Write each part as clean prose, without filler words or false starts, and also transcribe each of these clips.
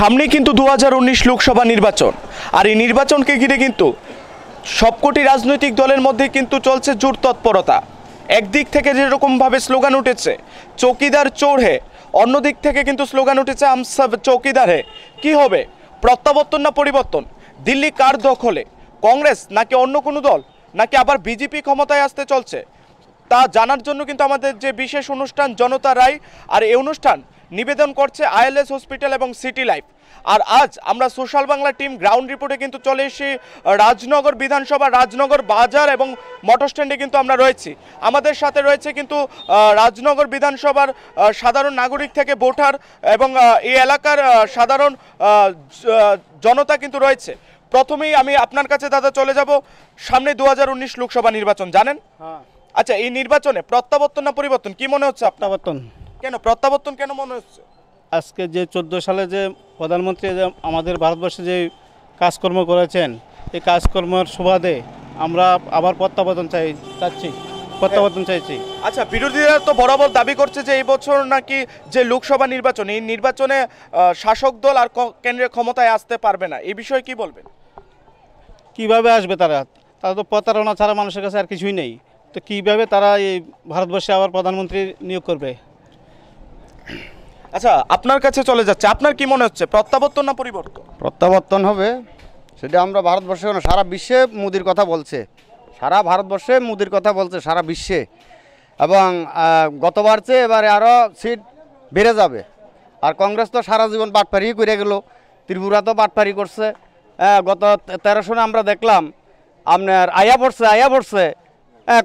সামনে কিন্তু 2019 লোকসভা নির্বাচন, আর এই নির্বাচনকে ঘিরে কিন্তু সবকটি রাজনৈতিক দলের মধ্যে কিন্তু চলছে জোর তৎপরতা। একদিক থেকে যেরকমভাবে স্লোগান উঠেছে চৌকিদার চোর হে, অন্যদিক থেকে কিন্তু স্লোগান উঠেছে হাম সব চৌকিদার হে। কি হবে, প্রত্যাবর্তন না পরিবর্তন? দিল্লি কার দখলে, কংগ্রেস নাকি অন্য কোনো দল, নাকি আবার বিজেপি ক্ষমতায় আসতে চলছে? তা জানার জন্য কিন্তু আমাদের যে বিশেষ অনুষ্ঠান জনতা রায়, আর এই অনুষ্ঠান নিবেদন করছে আইএলএস হসপিটাল এবং সিটি লাইফ। আর আজ আমরা সোশ্যাল বাংলা টিম গ্রাউন্ড রিপোর্টে কিন্তু চলে এসেছি রাজনগর বিধানসভা, রাজনগর বাজার এবং মোটর স্ট্যান্ডে কিন্তু আমরা রয়েছি। আমাদের সাথে রয়েছে কিন্তু রাজনগর বিধানসভার সাধারণ নাগরিক থেকে ভোটার এবং এই এলাকার সাধারণ জনতা কিন্তু রয়েছে। প্রথমেই আমি আপনার কাছে দাদা চলে যাব, সামনে 2019 লোকসভা নির্বাচন জানেন? আচ্ছা, এই নির্বাচনে প্রত্যাবর্তন না পরিবর্তন, কি মনে হচ্ছে? প্রত্যাবর্তন। কেন প্রত্যাবর্তন কেন মনে হচ্ছে? আজকে যে 14 সালে যে প্রধানমন্ত্রী যে আমাদের ভারতবর্ষে যে কাজকর্ম করেছেন, এই কর্মের সুবাদে আমরা আবার প্রত্যাবর্তন চাইছি। আচ্ছা, বিরোধীরা তো বরাবর দাবি করছে যে এই বছর নাকি যে লোকসভা নির্বাচন, এই নির্বাচনে শাসক দল আর কেন্দ্রের ক্ষমতায় আসতে পারবে না, এই বিষয়ে কি বলবেন? কিভাবে আসবে তারা তো প্রতারণা ছাড়া মানুষের কাছে আর কিছুই নেই। তো কিভাবে তারা এই ভারতবর্ষে আবার প্রধানমন্ত্রী নিয়োগ করবে? আচ্ছা, আপনার কাছে চলে যাচ্ছে, আপনার কি মনে হচ্ছে প্রত্যাবর্তন না পরিবর্তন? প্রত্যাবর্তন হবে, সেটা আমরা ভারতবর্ষে সারা বিশ্বে মোদির কথা বলছে, সারা ভারতবর্ষে মোদির কথা বলছে সারা বিশ্বে। এবং গতবার চেয়ে এবারে আরও সিট বেড়ে যাবে। আর কংগ্রেস তো সারা জীবন বাটপারি করে গেল, ত্রিপুরা তো বাটপারি করছে। গত 13 সনে আমরা দেখলাম আপনার আয়া পড়ছে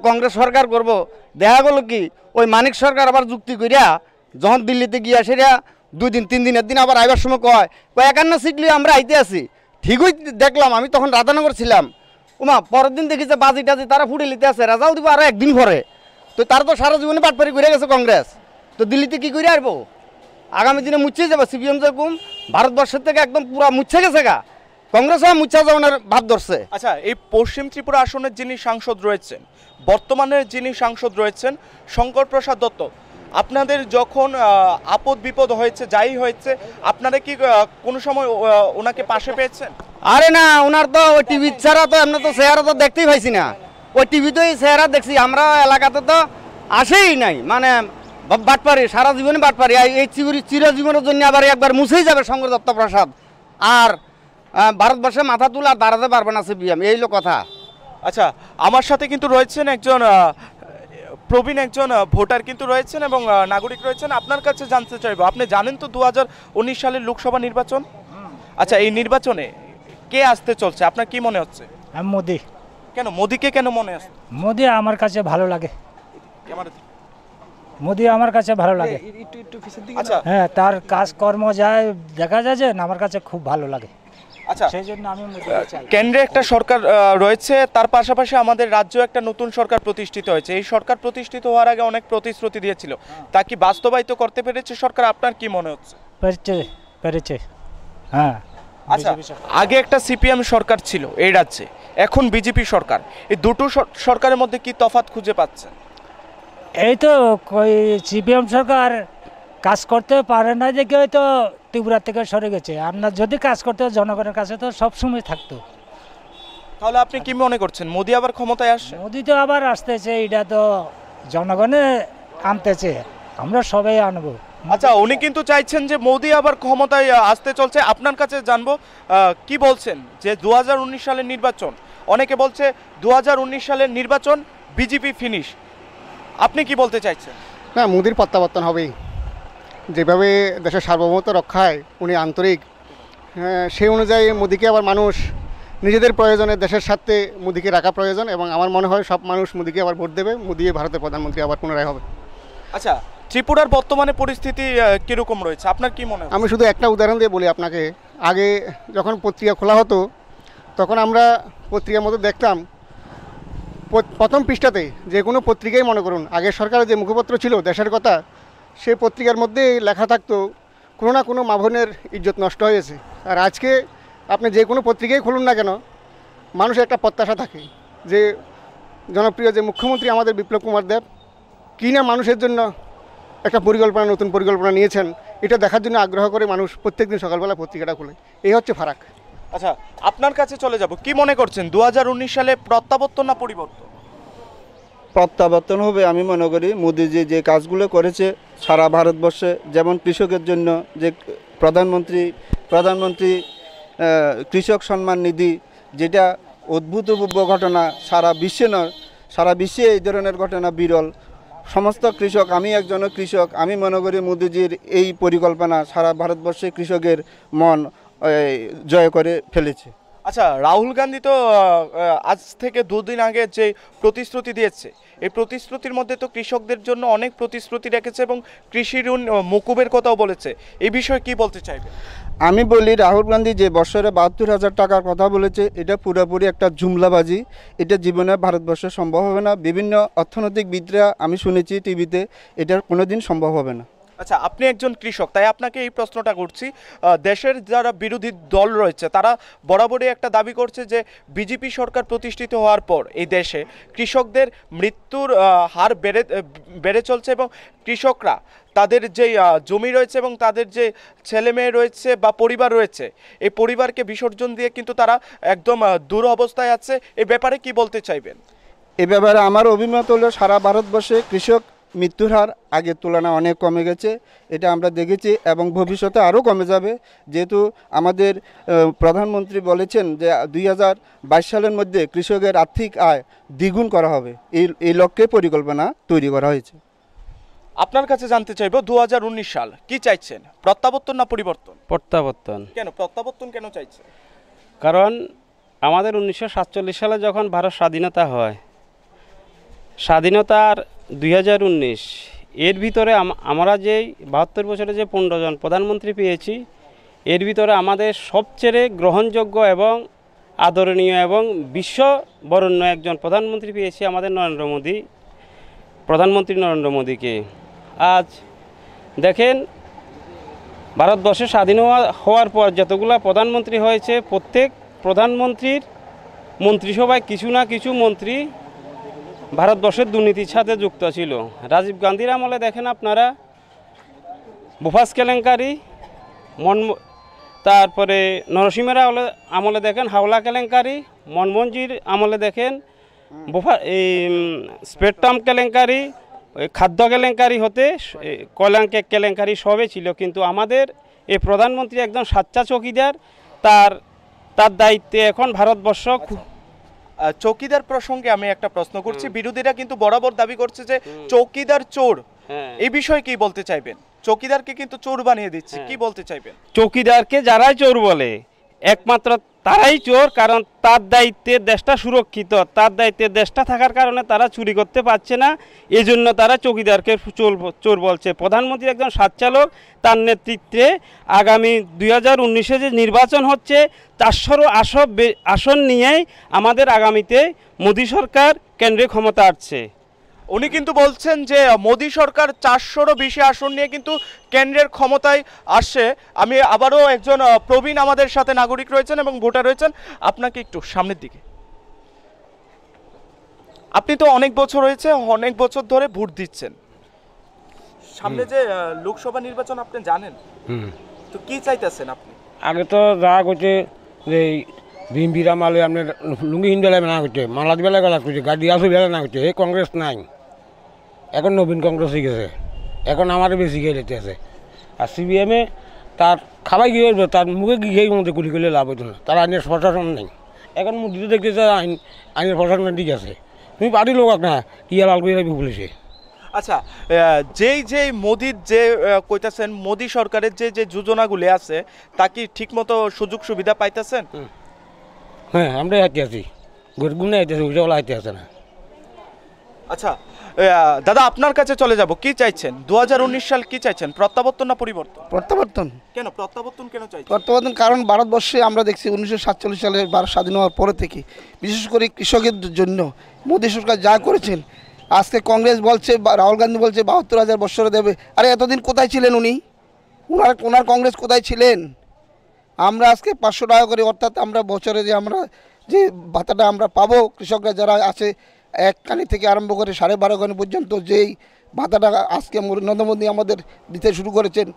কংগ্রেস সরকার করব, দেখা গেল কি ওই মানিক সরকার আবার যুক্তি করিয়া যখন দিল্লিতে গিয়া সেটা 2 দিন 3 দিনের দিন আবার আইবার সময় কয় 51 সিট লিয়ে আমরা আইতে আছি। ঠিকই দেখলাম, আমি তখন রাধানগর ছিলাম, ওমা পরের দিন দেখি যে বাজি টাজি তারা ফুটে নিতে আছে, রেজাল্ট দিব আরও একদিন পরে। তো তারা তো সারা জীবনে বাটপারি করে গেছে কংগ্রেস, তো দিল্লিতে কী করে আসবো? আগামী দিনে মুচ্ছেই যাবে। সিপিএম যেরকম ভারতবর্ষের থেকে একদম পুরা মুচ্ছে গেছে গা, কংগ্রেসও মুচ্ছা যাওয়ার ভাব ধরছে। আচ্ছা, এই পশ্চিম ত্রিপুরা আসনের যিনি সাংসদ রয়েছেন, বর্তমানের যিনি সাংসদ রয়েছেন শঙ্কর প্রসাদ দত্ত, আপনাদের যখন আপদ বিপদ হয়েছে, যাই হয়েছে, আপনারা কি কোনো সময় ওনাকে পাশে পেয়েছেন? আরে না, ওনার তো ওই টিভি ছাড়া তো এমনি তো চেহারা তো দেখতেই পাইছি না। ওই টিভিতেই চেহারা দেখছি, আমরা এলাকাতে তো আসেই নাই। মানে বাটপারি, সারা জীবনে বাটপারি। এই চিরজীবনের জন্য আবার একবার মুছেই যাবে শঙ্কর দত্ত প্রসাদ, আর ভারতবর্ষে মাথা তুলে আর দাঁড়াতে পারবে না সিপিএম, এই হলো কথা। আচ্ছা, আমার সাথে কিন্তু রয়েছেন একজন প্রবীণ একজন ভোটার কিন্তু রয়েছেন এবং নাগরিক রয়েছেন। আপনার কাছে জানতে চাইবো, আপনি জানেন তো 2019 সালের লোকসভা নির্বাচন? আচ্ছা, এই নির্বাচনে কে আসতে চলছে, আপনার কি মনে হচ্ছে? মোদি। কেন মোদিকে কেন মনে আসছে? মোদি আমার কাছে ভালো লাগে, মোদি আমার কাছে ভালো লাগে। আচ্ছা, হ্যাঁ, তার কাজকর্ম যায় দেখা যায় যে আমার কাছে খুব ভালো লাগে। আচ্ছা, সেই জন্য আমি কেন্দ্রে একটা সরকার রয়েছে, তার পাশাপাশি আমাদের রাজ্য একটা নতুন সরকার প্রতিষ্ঠিত হয়েছে। এই সরকার প্রতিষ্ঠিত হওয়ার আগে অনেক প্রতিশ্রুতি দিয়েছিল, তা কি বাস্তবায়িত করতে পেরেছে সরকার? আপনার কি মনে হচ্ছে? পেরেছে। হ্যাঁ। আচ্ছা, আগে একটা সিপিএম সরকার ছিল এই রাজ্যে, এখন বিজেপি সরকার, এই দুটো সরকারের মধ্যে কি তফাৎ খুঁজে পাচ্ছেন? এই তো সিপিএম সরকার কাজ করতে পারে না দেখে হয়তো ত্রিপুরা থেকে সরে গেছে। আপনার যদি কাজ করতে জনগণের কাছে তো সবসময় থাকতো। তাহলে আপনি কি মনে করছেন মোদি আবার ক্ষমতায় আসছে? মোদি তো আবার আসতেছে, এটা তো জনগণে আনতেছে, আমরা সবাই আনবো। আচ্ছা, উনি কিন্তু চাইছেন যে মোদি আবার ক্ষমতায় আসতে চলছে। আপনার কাছে জানবো কি বলছেন যে 2019 সালের নির্বাচন, অনেকে বলছে 2019 সালের নির্বাচন বিজেপি ফিনিশ, আপনি কি বলতে চাইছেন? না, মোদির প্রত্যাবর্তন হবেই। যেভাবে দেশের সার্বভৌমত্ব রক্ষায় উনি আন্তরিক, সেই অনুযায়ী মোদিকে আবার মানুষ নিজেদের প্রয়োজনে দেশের স্বার্থে মোদিকে রাখা প্রয়োজন, এবং আমার মনে হয় সব মানুষ মোদিকে আবার ভোট দেবে, মোদি ভারতের প্রধানমন্ত্রী আবার পুনরায় হবে। আচ্ছা, ত্রিপুরার বর্তমানে পরিস্থিতি কীরকম রয়েছে, আপনার কি মনে হয়? আমি শুধু একটা উদাহরণ দিয়ে বলি আপনাকে। আগে যখন পত্রিকা খোলা হতো তখন আমরা পত্রিকার মধ্যে দেখতাম প্রথম পৃষ্ঠাতে যে কোনো পত্রিকাই মনে করুন, আগের সরকারের যে মুখপত্র ছিল দেশের কথা, সেই পত্রিকার মধ্যে লেখা থাকতো কোনো না কোনো মা বোনের ইজ্জত নষ্ট হয়েছে। আর আজকে আপনি যে কোনো পত্রিকাই খুলুন না কেন, মানুষের একটা প্রত্যাশা থাকে যে জনপ্রিয় যে মুখ্যমন্ত্রী আমাদের বিপ্লব কুমার দেব কী না মানুষের জন্য একটা পরিকল্পনা, নতুন পরিকল্পনা নিয়েছেন, এটা দেখার জন্য আগ্রহ করে মানুষ প্রত্যেকদিন সকালবেলা পত্রিকাটা খোলে। এই হচ্ছে ফারাক। আচ্ছা, আপনার কাছে চলে যাব, কি মনে করছেন 2019 সালে প্রত্যাবর্তন না পরিবর্তন? প্রত্যাবর্তন হবে। আমি মনে করি মোদিজি যে কাজগুলো করেছে সারা ভারতবর্ষে, যেমন কৃষকের জন্য যে প্রধানমন্ত্রী কৃষক সম্মান নিধি, যেটা অদ্ভুতপূর্ব ঘটনা, সারা বিশ্বে নয়, সারা বিশ্বে এই ধরনের ঘটনা বিরল। সমস্ত কৃষক, আমি একজনও কৃষক, আমি মনে করি মোদিজির এই পরিকল্পনা সারা ভারতবর্ষে কৃষকের মন জয় করে ফেলেছে। আচ্ছা, রাহুল গান্ধী তো আজ থেকে 2 দিন আগে যে প্রতিশ্রুতি দিয়েছে, এই প্রতিশ্রুতির মধ্যে তো কৃষকদের জন্য অনেক প্রতিশ্রুতি রেখেছে এবং কৃষি ঋণ মকুবের কথাও বলেছে। এই বিষয়ে কি বলতে চাইবেন? আমি বলি, রাহুল গান্ধী যে বছরে 72,000 টাকার কথা বলেছে, এটা পুরোপুরি একটা জুমলাবাজি। এটা জীবনে ভারতবর্ষে সম্ভব হবে না। বিভিন্ন অর্থনৈতিকবিদরা আমি শুনেছি টিভিতে, এটা কোনোদিন সম্ভব হবে না। আচ্ছা, আপনি একজন কৃষক, তাই আপনাকে এই প্রশ্নটা করছি। দেশের যারা বিরোধী দল রয়েছে তারা বরাবরই একটা দাবি করছে যে বিজেপি সরকার প্রতিষ্ঠিত হওয়ার পর এই দেশে কৃষকদের মৃত্যুর হার বেড়ে চলছে এবং কৃষকরা তাদের যে জমি রয়েছে এবং তাদের যে ছেলে মেয়ে রয়েছে বা পরিবার রয়েছে, এই পরিবারকে বিসর্জন দিয়ে কিন্তু তারা একদম দূর অবস্থায় আছে। এই ব্যাপারে কি বলতে চাইবেন? এ ব্যাপারে আমার অভিমত হলো, সারা ভারতবর্ষে কৃষক মৃত্যুর হার আগের তুলনায় অনেক কমে গেছে, এটা আমরা দেখেছি এবং ভবিষ্যতে আরও কমে যাবে। যেহেতু আমাদের প্রধানমন্ত্রী বলেছেন যে 2022 সালের মধ্যে কৃষকের আর্থিক আয় দ্বিগুণ করা হবে, এই লক্ষ্যে পরিকল্পনা তৈরি করা হয়েছে। আপনার কাছে জানতে চাইব, 2019 সাল কি চাইছেন, প্রত্যাবর্তন না পরিবর্তন? প্রত্যাবর্তন। কেন প্রত্যাবর্তন কেন চাইছে? কারণ আমাদের 1947 সালে যখন ভারত স্বাধীনতা হয়, স্বাধীনতার 2019 এর ভিতরে আমরা যেই 72 বছরে যে 15 জন প্রধানমন্ত্রী পেয়েছি, এর ভিতরে আমাদের সবচেয়ে গ্রহণযোগ্য এবং আদরণীয় এবং বিশ্ববরণ্য একজন প্রধানমন্ত্রী পেয়েছি আমাদের প্রধানমন্ত্রী নরেন্দ্র মোদীকে। আজ দেখেন, ভারতবর্ষে স্বাধীন হওয়ার পর যতগুলো প্রধানমন্ত্রী হয়েছে, প্রত্যেক প্রধানমন্ত্রীর মন্ত্রিসভায় কিছু না কিছু মন্ত্রী ভারতবর্ষের দুর্নীতির সাথে যুক্ত ছিল। রাজীব গান্ধীর আমলে দেখেন আপনারা বোফাস কেলেঙ্কারি, তারপরে নরসিংহের আমলে দেখেন হাওলা কেলেঙ্কারি, মনমোহনজির আমলে দেখেন স্পেকট্রাম কেলেঙ্কারি, খাদ্য কেলেঙ্কারি হতে কয়লাঙ্কের কেলেঙ্কারি সবই ছিল। কিন্তু আমাদের এই প্রধানমন্ত্রী একজন সাচ্চা চৌকিদার, তার দায়িত্বে এখন ভারতবর্ষ। চৌকিদার প্রসঙ্গে আমি একটা প্রশ্ন করছি, বিরোধীরা কিন্তু বরাবর দাবি করছে যে চৌকিদার চোর। এই বিষয়ে কি বলতে চাইবেন? চৌকিদারকে কিন্তু চোর বানিয়ে দিচ্ছে, কি বলতে চাইবেন? চৌকিদারকে যারাই চোর বলে, একমাত্র তারাই চোর, কারণ তার দায়িত্বে দেশটা সুরক্ষিত, তার দায়িত্বে দেশটা থাকার কারণে তারা চুরি করতে পারছে না, এজন্য তারা চৌকিদারকে চোর বলছে। প্রধানমন্ত্রী একজন সচ্চালক, তার নেতৃত্বে আগামী 2019-এ যে নির্বাচন হচ্ছে, 400 আসন নিয়েই আমাদের আগামীতে মোদী সরকার কেন্দ্রে ক্ষমতা আসছে। উনি কিন্তু বলছেন যে মোদী সরকার 400-রও বেশি আসন নিয়ে কিন্তু কেন্দ্রের ক্ষমতায় আসছে। আমি আবারও একজন প্রবীণ আমাদের সাথে নাগরিক রয়েছেন এবং ভোটার রয়েছেন, আপনাকে একটু সামনের দিকে। আপনি তো অনেক বছর হয়েছে, অনেক বছর ধরে ভোট দিচ্ছেন, সামনে যে লোকসভা নির্বাচন আপনি জানেন, তো কি চাইতেছেন আপনি? আগে তো যা করছে যে বিএমপির মালে আপনার লুঙ্গি হিন্দালে না করছে, মালাদ বেলা গেলা করছে, গাড়ি আসু বেলা না করছে, এই কংগ্রেস নাই, এখন নবীন কংগ্রেস হয়ে গেছে, এখন আমারও বেশি গিয়ে যেতে আছে। আর সিবিএমে তার খাবাই গিয়ে তার মুখে গিয়েই মধ্যে গুলি করলে লাভ হতো না, তার আইনের প্রশাসন নেই। এখন মুদিতে দেখতেছে আইনের প্রশাসন ঠিক আছে, তুমি পার্টির লোক না কি লাল করে বলেছে। আচ্ছা, যেই মোদির যে কইতাছেন, মোদী সরকারের যে যোজনাগুলি আছে, তা কি ঠিকমতো সুযোগ সুবিধা পাইতেছেন? হ্যাঁ, আমরা হাতে আছি, গুনে হাতে আছে, ওইটা হাতে আছে না। আচ্ছা দাদা, আপনার কাছে চলে যাব, কি চাইছেন 2019 সাল কি চাইছেন, প্রত্যাবর্তন না পরিবর্তন? প্রত্যাবর্তন। কেন প্রত্যাবর্তন কেন চাইছেন? প্রত্যাবর্তন কারণ ভারতবর্ষে আমরা দেখছি 1947 সালে ভারত স্বাধীন হওয়ার পরে থেকে বিশেষ করে কৃষকের জন্য মোদী সরকার যা করেছেন, আজকে কংগ্রেস বলছে, রাহুল গান্ধী বলছে 72,000 বছরে দেবে। আরে এতদিন কোথায় ছিলেন উনি? ওনার কংগ্রেস কোথায় ছিলেন? আমরা আজকে 500 টাকা করে, অর্থাৎ আমরা বছরে যে ভাতাটা আমরা পাবো, কৃষকরা যারা আছে 1 কানি থেকে আরম্ভ করে 12.5 কানি পর্যন্ত যেই ভাতাটা আজকে নরেন্দ্র মোদী আমাদের দিতে শুরু করেছেন।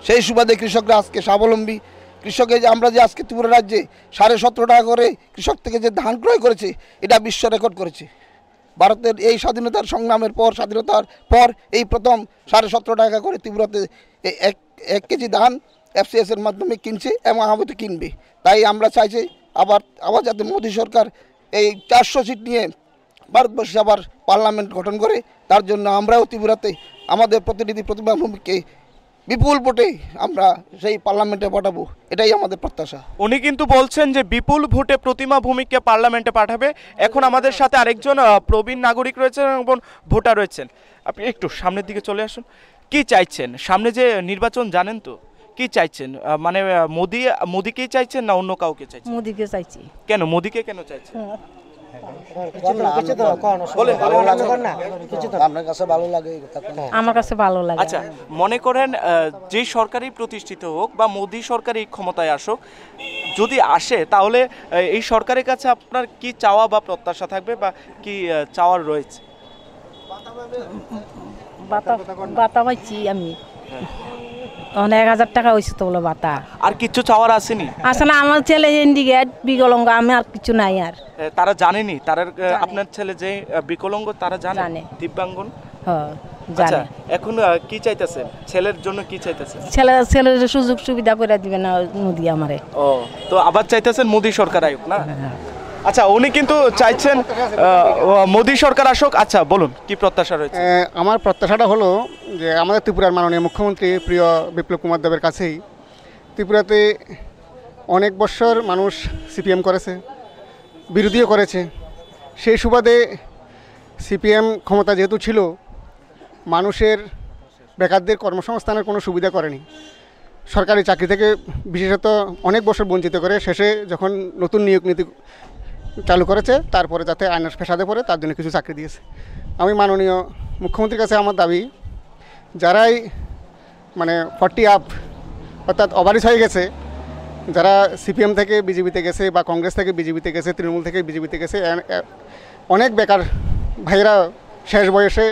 সেই সুবাদে কৃষকরা আজকে স্বাবলম্বী। কৃষকে যে আমরা যে আজকে ত্রিপুরা রাজ্যে 17.5 টাকা করে কৃষক থেকে যে ধান ক্রয় করেছে, এটা বিশ্ব রেকর্ড করেছে। ভারতের এই স্বাধীনতার সংগ্রামের পর, স্বাধীনতার পর এই প্রথম 17.5 টাকা করে ত্রিপুরাতে এক কেজি ধান FCS এর মাধ্যমে কিনছে এবং আমাদের কিনবে। তাই আমরা চাইছি আবার যাতে মোদী সরকার এই 400 সিট নিয়ে ভারতবর্ষে আবার পার্লামেন্ট গঠন করে, তার জন্য আমরাও ত্রিপুরাতে আমাদের প্রতিনিধি প্রতিমা ভূমিকে বিপুল ভোটে আমরা সেই পার্লামেন্টে পাঠাবো, এটাই আমাদের প্রত্যাশা। উনি কিন্তু বলছেন যে বিপুল ভোটে প্রতিমা ভূমিকে পার্লামেন্টে পাঠাবে। এখন আমাদের সাথে আরেকজন প্রবীণ নাগরিক রয়েছেন এবং ভোটার রয়েছেন। আপনি একটু সামনের দিকে চলে আসুন। কি চাইছেন সামনে যে নির্বাচন, জানেন তো কি চাইছেন? মানে মোদিকেই চাইছেন না অন্য কাউকে চাইছেন? মোদিকে চাইছি। কেন মোদিকে কেন চাইছেন? আমার কাছে ভালো লাগে। আচ্ছা, মনে করেন যে সরকারই প্রতিষ্ঠিত হোক বা মোদি সরকারই ক্ষমতায় আসুক, যদি আসে তাহলে এই সরকারের কাছে আপনার কি চাওয়া বা প্রত্যাশা থাকবে বা কি চাওয়ার রয়েছে? বাতা পাইছি আমি, 1000 টাকা হয়েছে তো বলো বাতা। আর কিছু চাওয়ার আসেনি? আসলে আমার ছেলে ইন্ডিকেট বিকলঙ্গ, আমি আর কিছু নাই। আর তারা জানেনি? তারা আপনার ছেলে যে বিকলাঙ্গ তারা জানে? দিব্যাঙ্গন? হ্যাঁ আচ্ছা, জানে। এখন কি চাইতেছেন? ছেলের জন্য কি চাইতেছেন? ছেলের সুযোগ সুবিধা করে দিবে না মোদি আমারে। ও, তো আবার চাইতেছেন মোদি সরকার আয়ুক না? আচ্ছা, উনি কিন্তু চাইছেন মোদি সরকার আসুক। আচ্ছা, বলুন কি প্রত্যাশা রয়েছে? আমার প্রত্যাশাটা হলো যে আমাদের ত্রিপুরার মাননীয় মুখ্যমন্ত্রী প্রিয় বিপ্লব কুমার দেবের কাছেই, ত্রিপুরাতে অনেক বছর মানুষ CPM করেছে, বিরোধীও করেছে। সেই সুবাদে CPM ক্ষমতা যেহেতু ছিল, মানুষের বেকারদের কর্মসংস্থানের কোনো সুবিধা করেনি। সরকারি চাকরি থেকে বিশেষত অনেক বছর বঞ্চিত করে শেষে যখন নতুন নিয়োগ নীতি চালু করেছে, তারপরে যাতে আইনের ফেসাদে পড়ে তার জন্য কিছু চাকরি দিয়েছে। আমি মাননীয় মুখ্যমন্ত্রীর কাছে আমার দাবি, যারাই মানে 40 আপ অর্থাৎ ওভারিজ হয়ে গেছে, যারা CPM থেকে বিজেপিতে গেছে বা কংগ্রেস থেকে বিজেপিতে গেছে, তৃণমূল থেকে বিজেপিতে গেছে, অনেক বেকার ভাইয়েরা শেষ বয়সে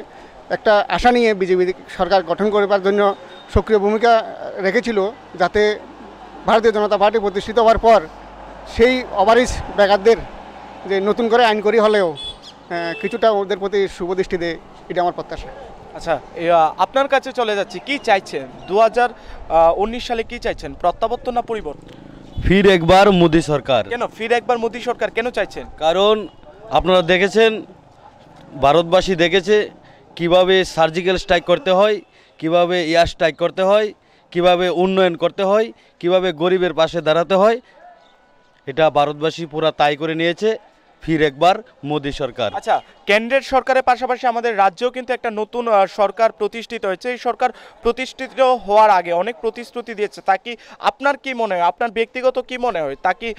একটা আশা নিয়ে বিজেপি সরকার গঠন করবার জন্য সক্রিয় ভূমিকা রেখেছিল, যাতে ভারতীয় জনতা পার্টি প্রতিষ্ঠিত হওয়ার পর সেই ওভারিজ বেকারদের যে নতুন করে আইন করি হলেও কিছুটা ওদের প্রতি শুভদৃষ্টি দেয়, এটা আমার প্রত্যাশা। আচ্ছা, আপনার কাছে চলে যাচ্ছি, কি চাইছেন 2019 সালে? কি চাইছেন, প্রত্যাবর্তন না পরিবর্তন? ফির একবার মোদি সরকার। কেন ফির একবার মোদি সরকার কেন চাইছেন? কারণ আপনারা দেখেছেন, ভারতবাসী দেখেছে কিভাবে সার্জিক্যাল স্ট্রাইক করতে হয়, কিভাবে এয়ার স্ট্রাইক করতে হয়, কিভাবে উন্নয়ন করতে হয়, কিভাবে গরিবের পাশে দাঁড়াতে হয়। এটা ভারতবাসী পুরা তাই করে নিয়েছে। ফির একবার মোদি সরকার। আচ্ছা, কেন্দ্রের সরকারের পাশাপাশি আমাদের রাজ্যেও কিন্তু একটা নতুন সরকার প্রতিষ্ঠিত হয়েছে। এই সরকার প্রতিষ্ঠিত হওয়ার আগে অনেক প্রতিশ্রুতি দিয়েছে। তা কি আপনার কি মনে হয়, আপনার ব্যক্তিগত কি মনে হয়, তা কি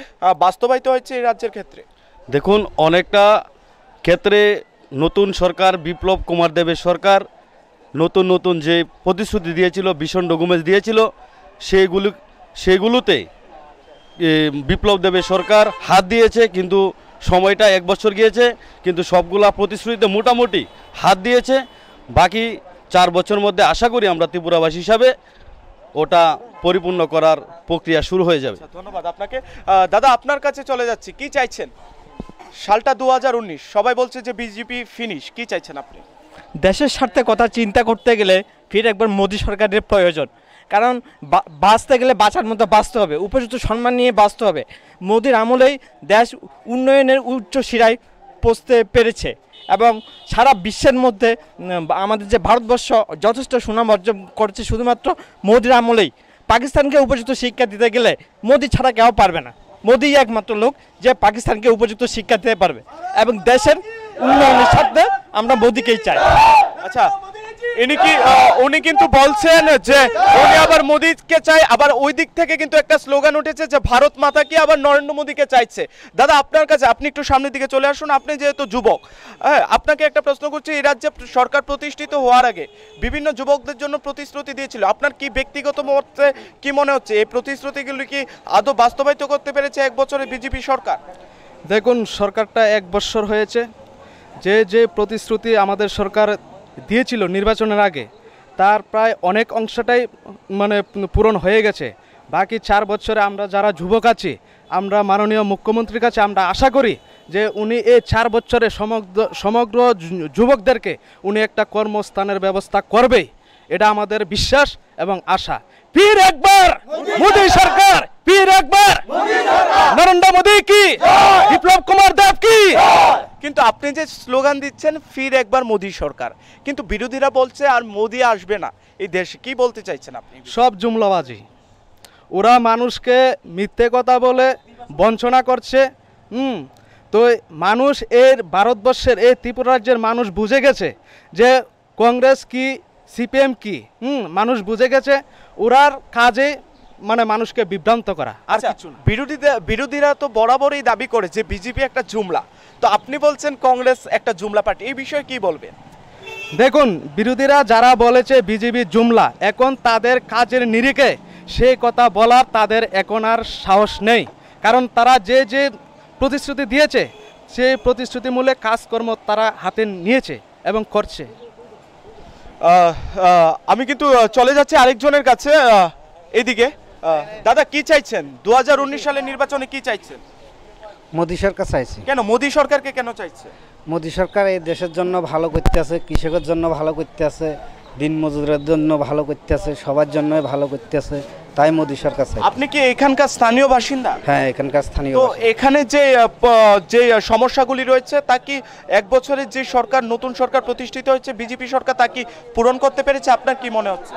বাস্তবায়িত হয়েছে এই রাজ্যের ক্ষেত্রে? দেখুন, অনেকটা ক্ষেত্রে নতুন সরকার, বিপ্লব কুমার দেবের সরকার নতুন নতুন যে প্রতিশ্রুতি দিয়েছিল, ভীষণ ডকুমেন্টস দিয়েছিল, সেগুলোতে বিপ্লব দেবের সরকার হাত দিয়েছে। কিন্তু সময়টা 1 বছর গিয়েছে, কিন্তু সবগুলা প্রতিশ্রুতিতে মোটামুটি হাত দিয়েছে। বাকি 4 বছর মধ্যে আশা করি আমরা ত্রিপুরাবাসী হিসাবে ওটা পরিপূর্ণ করার প্রক্রিয়া শুরু হয়ে যাবে। ধন্যবাদ আপনাকে। দাদা, আপনার কাছে চলে যাচ্ছি, কি চাইছেন? সালটা 2019, সবাই বলছে যে বিজেপি ফিনিশ, কি চাইছেন আপনি? দেশের স্বার্থে কথা চিন্তা করতে গেলে ফির একবার মোদি সরকারের প্রয়োজন। কারণ বাঁচতে গেলে বাঁচার মতো বাঁচতে হবে, উপযুক্ত সম্মান নিয়ে বাঁচতে হবে। মোদির আমলেই দেশ উন্নয়নের উচ্চ শিরায় পৌঁছতে পেরেছে এবং সারা বিশ্বের মধ্যে আমাদের যে ভারতবর্ষ যথেষ্ট সুনাম অর্জন করেছে শুধুমাত্র মোদির আমলেই। পাকিস্তানকে উপযুক্ত শিক্ষা দিতে গেলে মোদি ছাড়া কেউ পারবে না। মোদিই একমাত্র লোক যে পাকিস্তানকে উপযুক্ত শিক্ষা দিতে পারবে এবং দেশের উন্নয়নের স্বার্থে আমরা মোদিকেই চাই। আচ্ছা, উনি কিন্তু বলছেন যে উনি আবার মোদিকে চাই, আবার ওই দিক থেকে কিন্তু একটা স্লোগান উঠেছে যে ভারত মাতা কি আবার নরেন্দ্র মোদিকে চাইছে। দাদা, আপনার কাছে, আপনি একটু সামনের দিকে চলে আসুন। আপনি যেহেতু যুবক, হ্যাঁ, আপনাকে একটা প্রশ্ন করছি। এই রাজ্যে সরকার প্রতিষ্ঠিত হওয়ার আগে বিভিন্ন যুবকদের জন্য প্রতিশ্রুতি দিয়েছিল। আপনার কি ব্যক্তিগত মতে কি মনে হচ্ছে, এই প্রতিশ্রুতিগুলি কি আদৌ বাস্তবায়িত করতে পেরেছে 1 বছরে বিজেপি সরকার? দেখুন, সরকারটা 1 বছর হয়েছে, যে প্রতিশ্রুতি আমাদের সরকার দিয়েছিল নির্বাচনের আগে তার প্রায় অনেক অংশটাই মানে পূরণ হয়ে গেছে। বাকি 4 বছরে আমরা যারা যুবক আছি, আমরা মাননীয় মুখ্যমন্ত্রীর কাছে আমরা আশা করি যে উনি এই 4 বছরে সমগ্র যুবকদেরকে উনি একটা কর্মস্থানের ব্যবস্থা করবেই, এটা আমাদের বিশ্বাস এবং আশা। ফির একবার মোদী সরকার, ফির একবার নরেন্দ্র মোদী কি, বিপ্লব কুমার দেব কি। কিন্তু আপনি যে স্লোগান দিচ্ছেন ফির একবার মোদী সরকার, কিন্তু বিরোধীরা বলছে আর মোদী আসবে না এই দেশে, কি বলতে চাইছেন আপনি? সব জুমলাবাজি, ওরা মানুষকে মিথ্যে কথা বলে বঞ্চনা করছে। তো মানুষ ভারতবর্ষের এই ত্রিপুরা রাজ্যের মানুষ বুঝে গেছে যে কংগ্রেস কি সিপিএম কি, মানুষ বুঝে গেছে। ওরার কাজে মানে মানুষকে বিভ্রান্ত করা। আচ্ছা, বিরোধীরা তো বরাবরই দাবি করে যে বিজেপি একটা জুমলা, তো আপনি বলছেন কংগ্রেস একটা জুমলা পার্টি, এই বিষয়ে কি বলবেন? দেখুন, বিরোধীরা যারা বলেছে বিজেপি জুমলা, এখন তাদের কাজের নিরিখে সেই কথা বলার তাদের এখন আর সাহস নেই, কারণ তারা যে যে প্রতিশ্রুতি দিয়েছে সেই প্রতিশ্রুতিমূলক কাজকর্ম তারা হাতে নিয়েছে এবং করছে। আমি কিন্তু চলে যাচ্ছি আরেকজনের কাছে, এদিকে দাদা কি চাইছেন 2019 সালের নির্বাচনে, কি চাইছেন? মোদী সরকার চাইছে। কেন মোদী সরকারকে কেন চাইছে? মোদী সরকার এই দেশের জন্য ভালো করতে আছে, কৃষকের জন্য ভালো করতে আছে, দিন মজুরের জন্য ভালো করতে আছে, সবার জন্য ভালো করতে আছে, তাই মোদী সরকার চাই। আপনি কি এখানকার স্থানীয় বাসিন্দা? হ্যাঁ, এখানকার স্থানীয়। তো এখানে যে সমস্যাগুলি রয়েছে তা কি 1 বছরের যে সরকার, নতুন সরকার প্রতিষ্ঠিত হয়েছে বিজেপি সরকার, তা কি পূরণ করতে পেরেছে? আপনার কি মনে হচ্ছে?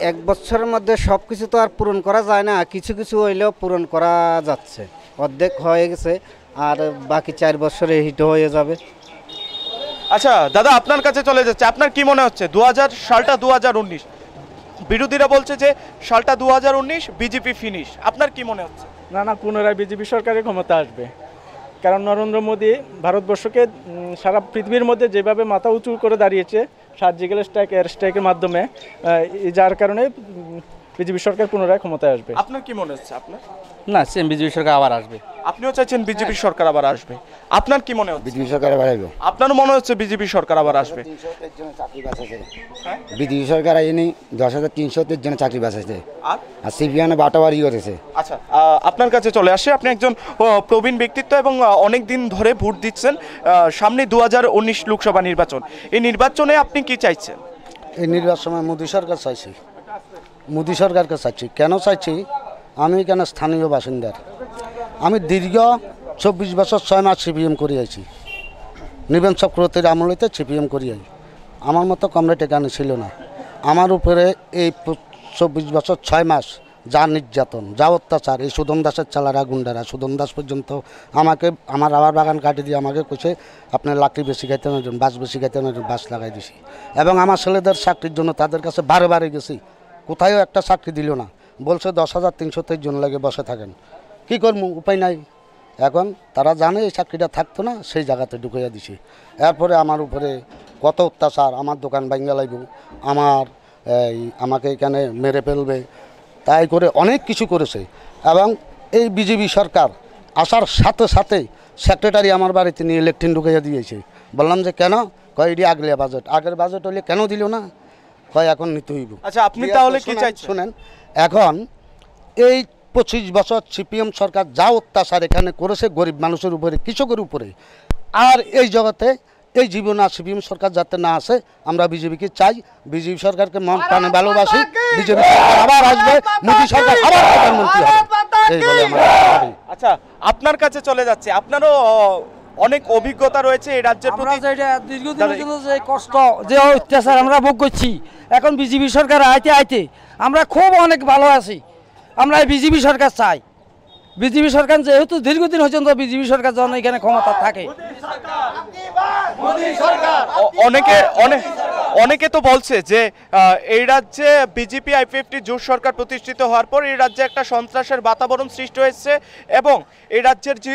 1 বছরের মধ্যে সব কিছু তো আর পূরণ করা যায় না, কিছু কিছু হইলেও পূরণ করা যাচ্ছে, অর্ধেক হয়ে গেছে, আর বাকি 4 বছরে হিট হয়ে যাবে। আচ্ছা দাদা, আপনার কাছে চলে যাচ্ছে, আপনার কি মনে হচ্ছে সালটা 2019, বিরোধীরা বলছে যে সালটা 2019 বিজেপি ফিনিশ, আপনার কি মনে হচ্ছে? না, পুনরায় বিজেপি সরকারের ক্ষমতা আসবে, কারণ নরেন্দ্র মোদী ভারতবর্ষকে সারা পৃথিবীর মধ্যে যেভাবে মাথা উঁচু করে দাঁড়িয়েছে সার্জিক্যাল স্ট্রাইক, এয়ার স্ট্রাইকের মাধ্যমে, যার কারণে বিজেপি সরকার পুনরায় ক্ষমতায় আসবে। আপনার কি মনে হচ্ছে? আপনার না, সেম বিজেপি সরকার আবার আসবে। আপনিও চাইছেন বিজেপি সরকার আবার আসবে, আপনার কি মনে হচ্ছে? বিজেপি সরকার আবার আসবে। আপনারও মনে হচ্ছে বিজেপি সরকার আবার আসবে? বিজেপি সরকার আইনি 10,300 জনের চাকরি বাঁচাইছে, আর সিপিএনে বাটাবাড়ি করেছে। আচ্ছা, আপনার কাছে চলে আসে, আপনি একজন প্রবীণ ব্যক্তিত্ব এবং অনেক দিন ধরে ভোট দিচ্ছেন। সামনে 2019 লোকসভা নির্বাচন, এই নির্বাচনে আপনি কি চাইছেন? এই নির্বাচনে মোদী সরকার চাইছি, মোদী সরকারকে চাইছি। কেন চাইছি? আমি কেন স্থানীয় বাসিন্দার, আমি দীর্ঘ 24 বছর 6 মাস সিপিএম করে আছি, নিবেন চক্রবর্তীর আমলেতে সিপিএম করি আছি। আমার মতো কমরেড এখানে ছিল না। আমার উপরে এই 24 বছর 6 মাস যা নির্যাতন, যা অত্যাচার, এই সুদন দাসের চালারা গুন্ডারা, সুদন দাস পর্যন্ত আমাকে আমার আবার বাগান কাটি দিয়ে আমাকে কইছে আপনার লাকড়ি বেশি খাইতে না, বাস বেশি খাইতে না, বাস লাগাই দিছি। এবং আমার ছেলেদের চাকরির জন্য তাদের কাছে বারে বারে গেছি, কোথায়ও একটা চাকরি দিল না, বলছে 10,323 জন লাগে বসে থাকেন। কী করবো, উপায় নাই। এখন তারা জানে এই চাকরিটা থাকতো না, সেই জায়গাতে ঢুকাইয়া দিছি। এরপরে আমার উপরে কত অত্যাচার, আমার দোকান ভাঙ্গা লাগবে, আমাকে এখানে মেরে ফেলবে, তাই করে অনেক কিছু করেছে। এবং এই বিজেপি সরকার আসার সাথে সাথে সেক্রেটারি আমার বাড়িতে নিয়ে ইলেকট্রিন ঢুকাইয়া দিয়েছে। বললাম যে কেন? কয় এটি আগলিয়া বাজেট, আগের বাজেট হলে কেন দিল না? কয় এখন নিতে হইব। আচ্ছা, আপনি তাহলে কি চাইছেন? শুনেন, এখন এই 25 বছর সিপিএম সরকার যা অত্যাচার এখানে করেছে গরিব মানুষের উপরে, কৃষকের উপরে, আর এই জগতে এই জীবন আর সিপিএম সরকার যাতে না আসে, আমরা বিজেপিকে চাই। বিজেপি সরকারকে মন প্রাণে ভালোবাসি। বিজেপি সরকার আবার আসবে, মোদী সরকার আবার প্রধানমন্ত্রী হবে, এই বলে আমার। আচ্ছা, আপনার কাছে চলে যাচ্ছে, আপনারও অনেক অভিজ্ঞতা রয়েছে এই রাজ্যের প্রতি। দীর্ঘদিনের জন্য যে কষ্ট, যে অত্যাচার আমরা ভোগ করছি, এখন বিজেপি সরকার আইতে আইতে আমরা খুব অনেক ভালো আছি। আমরা এই বিজেপি সরকার চাই। বিজেপি সরকার যেহেতু দীর্ঘদিন পর্যন্ত বিজেপি সরকার যেন এখানে ক্ষমতা থাকে। অনেকে তো বলছে যে এই রাজ্যে বিজেপি আইপিএফটি জোট সরকার প্রতিষ্ঠিত হওয়ার পর এই রাজ্যে একটা সন্ত্রাসের বাতাবরণ সৃষ্টি হয়েছে এবং এই রাজ্যের যে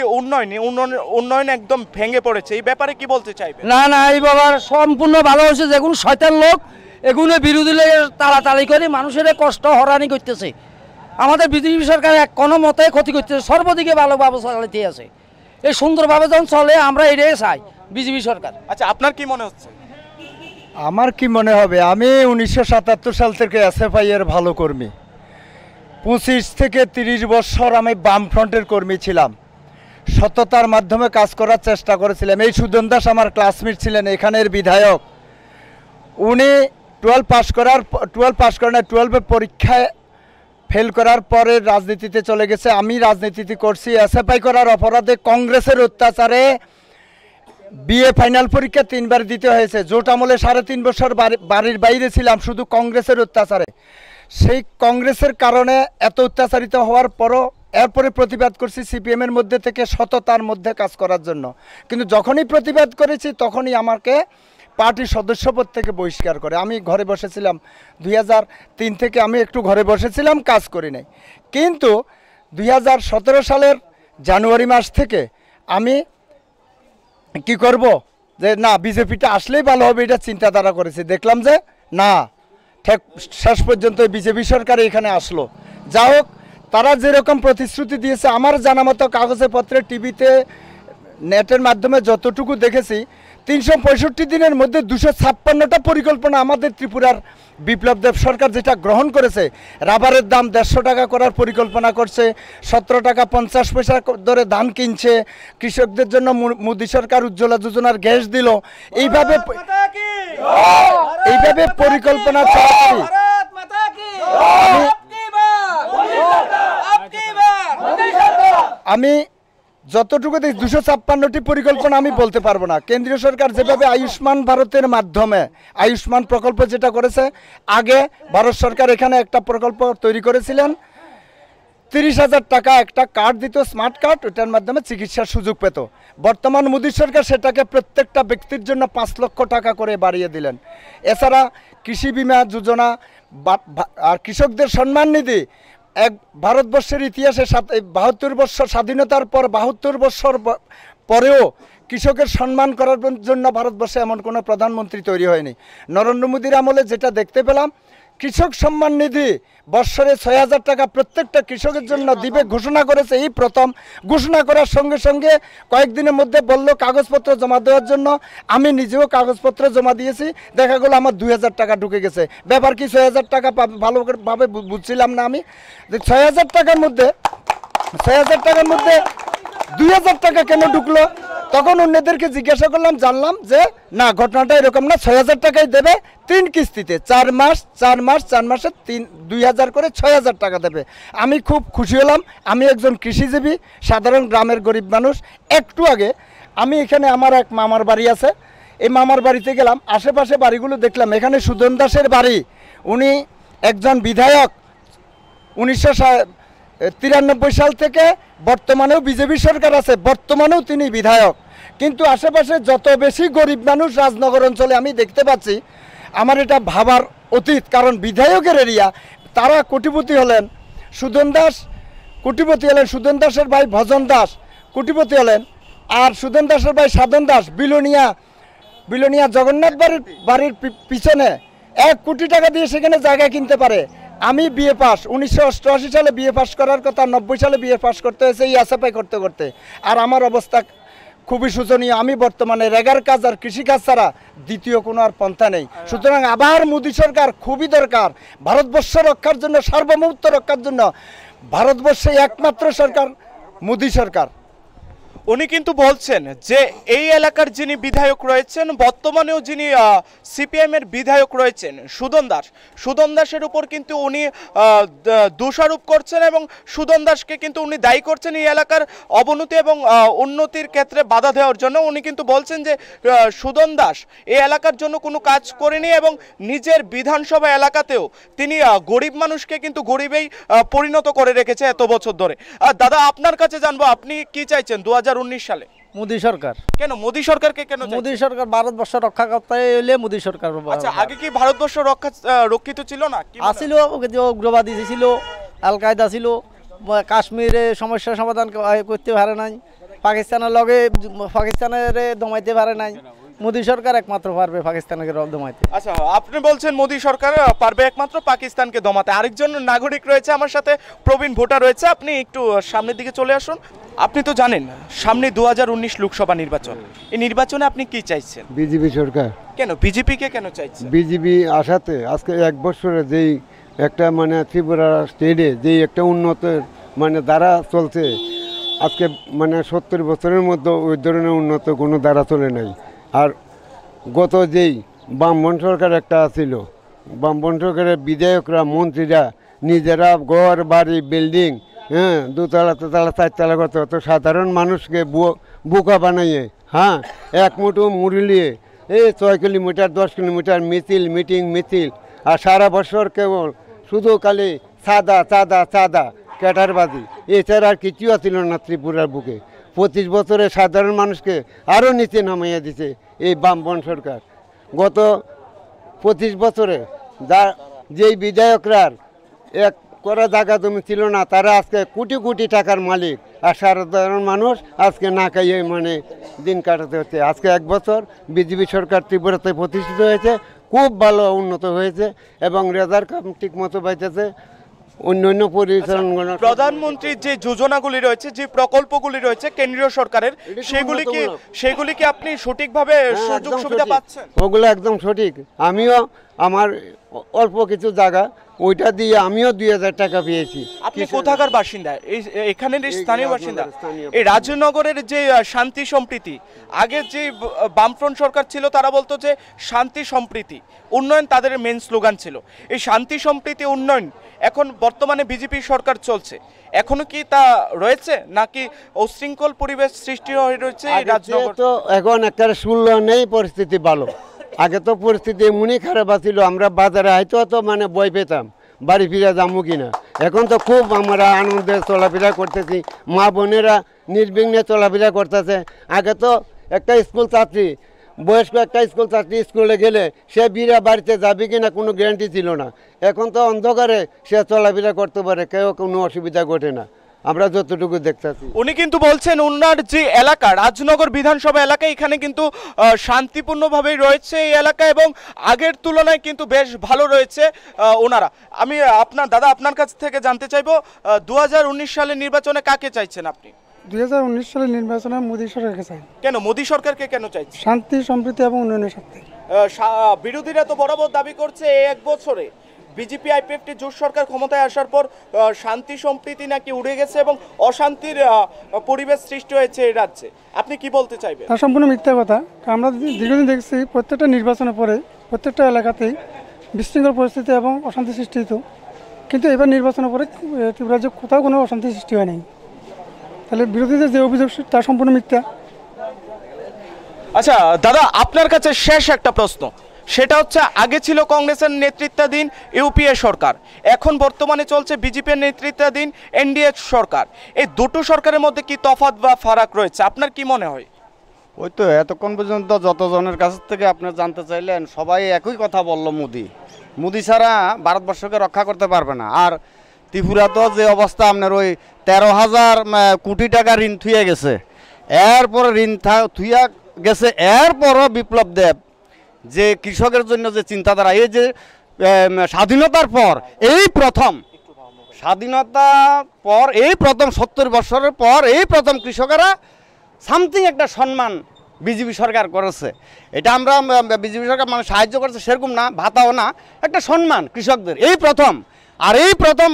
উন্নয়ন একদম ভেঙে পড়েছে, এই ব্যাপারে কি বলতে চাইবে? না, এই ব্যাপার সম্পূর্ণ ভালো হয়েছে। যেগুলো শয়তান লোক, এগুলো বিরোধী তাড়াতাড়ি করে মানুষের কষ্ট হরানি করতেছে। আমাদের বিজেপি সরকার কোনো মতে ক্ষতি করতেছে, সর্বদিকে ভালোভাবে চালাতে আছে। এই সুন্দরভাবে যখন চলে, আমরা এটাই চাই বিজেপি সরকার। আচ্ছা, আপনার কি মনে হচ্ছে? আমার কি মনে হবে, আমি 1977 সাল থেকে এসএফআই এর ভালো কর্মী, 25 থেকে 30 বছর আমি বামফ্রন্টের কর্মী ছিলাম, সততার মাধ্যমে কাজ করার চেষ্টা করেছিলাম। এই সুদন দাস আমার ক্লাসমেট ছিলেন, এখানের বিধায়ক। উনি 12 পাস করেন, 12 পরীক্ষায় ফেল করার পরে রাজনীতিতে চলে গেছে। আমি রাজনীতিতে করছি এসএফআই করার অপরাধে, কংগ্রেসের অত্যাচারে বিএ ফাইনাল পরীক্ষা 3 বার দিতে হয়েছে। জোট আমলে 3.5 বছর বাড়ির বাইরে ছিলাম শুধু কংগ্রেসের অত্যাচারে। সেই কংগ্রেসের কারণে এত অত্যাচারিত হওয়ার পরও এরপরে প্রতিবাদ করছি সিপিএমের মধ্যে থেকে সততার মধ্যে কাজ করার জন্য। কিন্তু যখনই প্রতিবাদ করেছি তখনই আমাকে পার্টির সদস্যপদ থেকে বহিষ্কার করে। আমি ঘরে বসেছিলাম 2003 থেকে, আমি একটু ঘরে বসেছিলাম, কাজ করি নাই। কিন্তু 2017 সালের জানুয়ারি মাস থেকে আমি কি করব, যে না বিজেপিটা আসলেই ভালো হবে, এটা চিন্তাধারা করেছি। দেখলাম যে না, ঠিক শেষ পর্যন্ত বিজেপি সরকার এখানে আসলো। যা হোক, তারা যেরকম প্রতিশ্রুতি দিয়েছে, আমার জানা মতো কাগজে পত্রে, টিভিতে, নেটের মাধ্যমে যতটুকু দেখেছি, 365 দিনের মধ্যে 256টা পরিকল্পনা আমাদের ত্রিপুরার বিপ্লব দেব সরকার যেটা গ্রহণ করেছে। রাবারের দাম 150 টাকা করার পরিকল্পনা করছে, 17 টাকা 50 পয়সা দরে ধান কিনছে, কৃষকদের জন্য মোদী সরকার উজ্জ্বলা যোজনার গ্যাস দিল। এইভাবে পরিকল্পনা চলাকালী আমি যতটুকু দেখি 256টি পরিকল্পনা আমি বলতে পারবো না। কেন্দ্রীয় সরকার যেভাবে আয়ুষ্মান ভারতের মাধ্যমে আয়ুষ্মান প্রকল্প যেটা করেছে, আগে ভারত সরকার এখানে একটা প্রকল্প তৈরি করেছিলেন, 30,000 টাকা একটা কার্ড দিত, স্মার্ট কার্ড, ওটার মাধ্যমে চিকিৎসার সুযোগ পেত। বর্তমান মোদী সরকার সেটাকে প্রত্যেকটা ব্যক্তির জন্য 5 লক্ষ টাকা করে বাড়িয়ে দিলেন। এছাড়া কৃষি বিমা যোজনা আর কৃষকদের সম্মান নিধি, এক ভারতবর্ষের ইতিহাসে 72 বছর স্বাধীনতার পর 72 বছর পরেও কৃষকের সম্মান করার জন্য ভারতবর্ষে এমন কোনো প্রধানমন্ত্রী তৈরি হয়নি। নরেন্দ্র মোদীর আমলে যেটা দেখতে পেলাম, কৃষক সম্মান নিধি বৎসরে 6,000 টাকা প্রত্যেকটা কৃষকের জন্য দিবে ঘোষণা করেছে। এই প্রথম ঘোষণা করার সঙ্গে সঙ্গে কয়েকদিনের মধ্যে বলল কাগজপত্র জমা দেওয়ার জন্য। আমি নিজেও কাগজপত্র জমা দিয়েছি, দেখা গেলো আমার 2,000 টাকা ঢুকে গেছে। ব্যাপার কি 6,000 টাকা ভালোভাবে বুঝছিলাম না আমি, যে 6,000 টাকার মধ্যে 2,000 টাকা কেন ঢুকলো। তখন অন্যদেরকে জিজ্ঞাসা করলাম, জানলাম যে না, ঘটনাটা এরকম না, 6,000 টাকাই দেবে 3 কিস্তিতে, 4 মাসে 2,000 করে 6,000 টাকা দেবে। আমি খুব খুশি হলাম। আমি একজন কৃষিজীবী, সাধারণ গ্রামের গরিব মানুষ। একটু আগে আমি এখানে, আমার এক মামার বাড়ি আছে, এই মামার বাড়িতে গেলাম, আশেপাশে বাড়িগুলো দেখলাম। এখানে সুদন দাসের বাড়ি, উনি একজন বিধায়ক, 1993 সাল থেকে বর্তমানেও বিজেপি সরকার আছে, বর্তমানেও তিনি বিধায়ক। কিন্তু আশেপাশে যত বেশি গরিব মানুষ রাজনগর অঞ্চলে আমি দেখতে পাচ্ছি, আমার এটা ভাবার অতীত। কারণ বিধায়কের এরিয়া, তারা কোটিপতি হলেন, সুদন দাস কোটিপতি হলেন, সুদন দাসের ভাই ভজন দাস কোটিপতি হলেন, আর সুদন দাসের ভাই সাধন দাস বিলোনিয়া জগন্নাথ বাড়ির পিছনে 1 কোটি টাকা দিয়ে সেখানে জায়গা কিনতে পারে। আমি বিএ পাস, 1988 সালে বিএ পাস করার কথা, 90 সালে বিএ পাস করতে হয়েছে এই এসএফআই করতে করতে। আর আমার অবস্থা খুবই শোচনীয়। আমি বর্তমানে রেগার কাজ আর কৃষিকাজ ছাড়া দ্বিতীয় কোনো আর পন্থা নেই। সুতরাং আবার মোদী সরকার খুবই দরকার ভারতবর্ষ রক্ষার জন্য, সার্বভৌমত্ব রক্ষার জন্য। ভারতবর্ষে একমাত্র সরকার মোদী সরকার। উনি কিন্তু বলছেন যে এই এলাকার যিনি বিধায়ক রয়েছেন, বর্তমানেও যিনি সিপিএমের বিধায়ক রয়েছেন সুদন দাসের উপর কিন্তু উনি দোষারোপ করছেন এবং সুদন দাসকে কিন্তু উনি দায়ী করছেন এই এলাকার অবনতি এবং উন্নতির ক্ষেত্রে বাধা দেওয়ার জন্য। উনি কিন্তু বলছেন যে সুদন দাস এই এলাকার জন্য কোনো কাজ করেনি এবং নিজের বিধানসভা এলাকাতেও তিনি গরিব মানুষকে কিন্তু গরিবেই পরিণত করে রেখেছে এত বছর ধরে। দাদা, আপনার কাছে জানবো, আপনি কি চাইছেন 2019 সালে? মোদী সরকার। কেন মোদী সরকারকে কেন? মোদী সরকার ভারতবর্ষ রক্ষা করতে হলে মোদী সরকার। আচ্ছা, আগে কি ভারতবর্ষ রক্ষিত ছিল না? আসিল, উগ্রবাদী ছিল, আল কায়দা ছিল, কাশ্মীরে সমস্যার সমাধান করতে পারে নাই, পাকিস্তানের লগে পাকিস্তানের দমাইতে পারে নাই, মোদী সরকার একমাত্র পারবে পাকিস্তানকে দমাইতে। আচ্ছা, আপনি বলছেন মোদী সরকার পারবে একমাত্র পাকিস্তানকে দমাতে। আরেকজন নাগরিক রয়েছে আমার সাথে, প্রবীণ ভোটার রয়েছে, আপনি একটু সামনের দিকে চলে আসুন। আপনি তো জানেন সামনে 2019 লোকসভা নির্বাচন, এই নির্বাচনে আপনি কি চাইছেন? বিজেপি সরকার। কেন বিজেপিকে কেন চাইছেন? বিজেপি আসাতে আজকে 1 বছরে যেই একটা মানে ত্রিপুরা স্টেটে যেই একটা উন্নতের মানে দ্বারা চলছে, আজকে মানে 70 বছরের মধ্যে ওই ধরনের উন্নত কোনো দ্বারা চলে নাই। আর গত যেই বামপন সরকার একটা ছিল, বামপন সরকারের বিধায়করা মন্ত্রীরা নিজেরা ঘর বাড়ি বিল্ডিং, হ্যাঁ, 2 তলা 3 তলা 4 তলা করতে হতো, সাধারণ মানুষকে বোকা বানাইয়ে, হ্যাঁ, এক মুঠো মুড়ি নিয়ে এই 6 কিলোমিটার 10 কিলোমিটার মিছিল, আর সারা বছর কেবল শুধু খালি চাঁদা চাঁদা চাঁদা ক্যাটারবাজি, এছাড়া আর কিছুই ছিল না ত্রিপুরার বুকে। 25 বছরে সাধারণ মানুষকে আরও নিচে নামাইয়া দিছে এই বামপন সরকার। গত 25 বছরে যেই বিধায়করা এক করা জায়গা জমি ছিল না, তারা আজকে কোটি কোটি টাকার মালিক, আর সাধারণ মানুষ আজকে না খাইয়ে মানে দিন কাটাতে হচ্ছে। আজকে 1 বছর বিজেপি সরকার ত্রিপুরাতে প্রতিষ্ঠিত হয়েছে, খুব ভালো উন্নত হয়েছে এবং রেজাল্ট ঠিক মতো পাইতেছে। অন্যান্য পরিচালনা প্রধানমন্ত্রীর যে যোজনাগুলি রয়েছে, যে প্রকল্পগুলি রয়েছে কেন্দ্রীয় সরকারের, সেগুলি কি আপনি সঠিকভাবে সুযোগ সুবিধা পাচ্ছেন? ওগুলো একদম সঠিক। আমিও আমার অল্প কিছু জায়গা ওইটা দিয়ে আমিও 2000 টাকা পেয়েছি। আপনি কোথাকার বাসিন্দা? এখানের স্থানীয় বাসিন্দা। এই রাজনগরের যে শান্তি সম্প্রীতি, আগে যে বামফ্রন্ট সরকার ছিল তারা বলতো যে শান্তি সম্প্রীতি উন্নয়ন তাদের মেন স্লোগান ছিল। এই শান্তি সম্প্রীতি উন্নয়ন এখন বর্তমানে বিজেপি সরকার চলছে, এখনো কি তা রয়েছে নাকি উশৃঙ্খল পরিবেশ সৃষ্টি হয়ে রয়েছে এই রাজনগর? তো এখন একটা শুনল নেই, পরিস্থিতি ভালো। আগে তো পরিস্থিতি এমনই খারাপ ছিল, আমরা বাজারে হয়তো তো মানে বই পেতাম বাড়ি ফিরে যাবো কিনা। এখন তো খুব আমরা আনন্দে চলাফেরা করতেছি, মা বোনেরা নির্বিঘ্নে চলাফেরা করতেছে। আগে তো একটা স্কুল ছাত্রী, বয়স্ক একটা স্কুল ছাত্রী স্কুলে গেলে সে বিরা বাড়িতে যাবে কিনা কোনো গ্যারান্টি ছিল না। এখন তো অন্ধকারে সে চলাফেরা করতে পারে, কেউ কোনো অসুবিধা ঘটে না, আমরা যতটুকু দেখতেছি। উনি কিন্তু বলছেন ওনার যে এলাকা রাজনগর বিধানসভা এলাকা, এখানে কিন্তু শান্তিপূর্ণভাবেই রয়েছে এই এলাকা এবং আগের তুলনায় কিন্তু বেশ ভালো রয়েছে ওনারা। আমি আপনার কাছ থেকে জানতে চাইবো 2019 সালের নির্বাচনে কাকে চাইছেন আপনি? 2019 সালের নির্বাচনে মোদী সরকারকে চাই। কেন মোদী সরকারকে কেন চাইছেন? শান্তি সম্প্রীতি এবং উন্নয়নের স্বার্থে। বিরোধীরা তো বরাবর দাবি করছে এই 1 বছরে বিজেপি আইপিএফটি জোট সরকার ক্ষমতায় আসার পর শান্তি সম্প্রীতি নাকি উড়ে গেছে এবং অশান্তির পরিবেশ সৃষ্টি হয়েছে এই রাজ্যে। আপনি কি বলতে চাইবেন? তা সম্পূর্ণ মিথ্যা কথা। আমরা দীর্ঘদিন দেখছি প্রত্যেকটা নির্বাচনের পরে প্রত্যেকটা এলাকাতেই বিশৃঙ্খল পরিস্থিতি এবং অশান্তি সৃষ্টি হতো, কিন্তু এবার নির্বাচনের পরে ত্রিপুরা রাজ্যে কোথাও কোনো অশান্তি সৃষ্টি হয় নাই। তাহলে বিরোধীদের যে অভিযোগ তা সম্পূর্ণ মিথ্যা। আচ্ছা দাদা, আপনার কাছে শেষ একটা প্রশ্ন, সেটা হচ্ছে আগে ছিল কংগ্রেসের নেতৃত্বাধীন ইউপিএ সরকার, এখন বর্তমানে চলছে বিজেপির নেতৃত্বাধীন এনডিএ সরকার। এই দুটো সরকারের মধ্যে কি তফাৎ বা ফারাক রয়েছে আপনার কি মনে হয়? ওই তো এতক্ষণ পর্যন্ত যতজনের কাছ থেকে আপনি জানতে চাইলেন সবাই একই কথা বলল, মোদি ছাড়া ভারতবর্ষকে রক্ষা করতে পারবে না। আর ত্রিপুরা তো যে অবস্থা, আপনার ওই 13,000 কোটি টাকা ঋণ থুয়ে গেছে, এরপর ঋণ থুইয়া গেছে, এরপরও বিপ্লব দেব যে কৃষকের জন্য যে চিন্তাধারা, এই যে স্বাধীনতার পর এই প্রথম 70 বছরের পর এই প্রথম কৃষকেরা সামথিং একটা সম্মান বিজেপি সরকার করেছে। এটা আমরা বিজেপি সরকার মানে সাহায্য করেছে সেরকম না, ভাতাও না, একটা সম্মান কৃষকদের এই প্রথম। আর এই প্রথম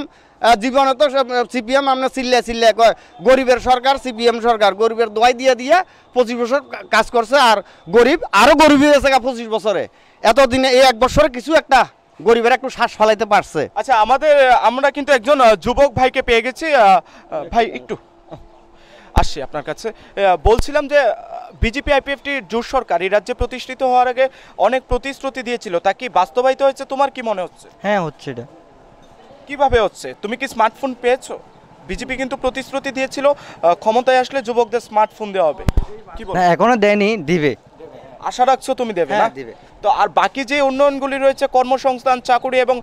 জীবনে তো সিপিএম আমরা চিল্লে কয় গরিবের সরকার, সিপিএম সরকার গরিবের দোয়াই দিয়ে 25 বছর কাজ করছে, আর গরিব আরও গরিব হয়ে গেছে 25 বছরে। এতদিনে এই 1 বছরে কিছু একটা গরিবের একটু শ্বাস ফলাইতে পারছে। আচ্ছা আমরা কিন্তু একজন যুবক ভাইকে পেয়ে গেছি। ভাই একটু আসছি আপনার কাছে। বলছিলাম যে বিজেপি আইপিএফটি জোট সরকার এই রাজ্যে প্রতিষ্ঠিত হওয়ার আগে অনেক প্রতিশ্রুতি দিয়েছিল, তা কি বাস্তবায়িত হয়েছে? তোমার কি মনে হচ্ছে? হ্যাঁ হচ্ছে। এটা কিভাবে হচ্ছে? তুমি কি স্মার্টফোন পেয়েছো? বিজেপি কিন্তু প্রতিশ্রুতি দিয়েছিল ক্ষমতায় আসলে যুবকদের স্মার্টফোন দেওয়া হবে, কি বল? এখনো দেয়নি, দিবে। আশা রাখছো তুমি দেবে? হ্যাঁ, না দিবে। তো আর বাকি যে উন্নয়নগুলি রয়েছে কর্মসংস্থান, চাকুরি এবং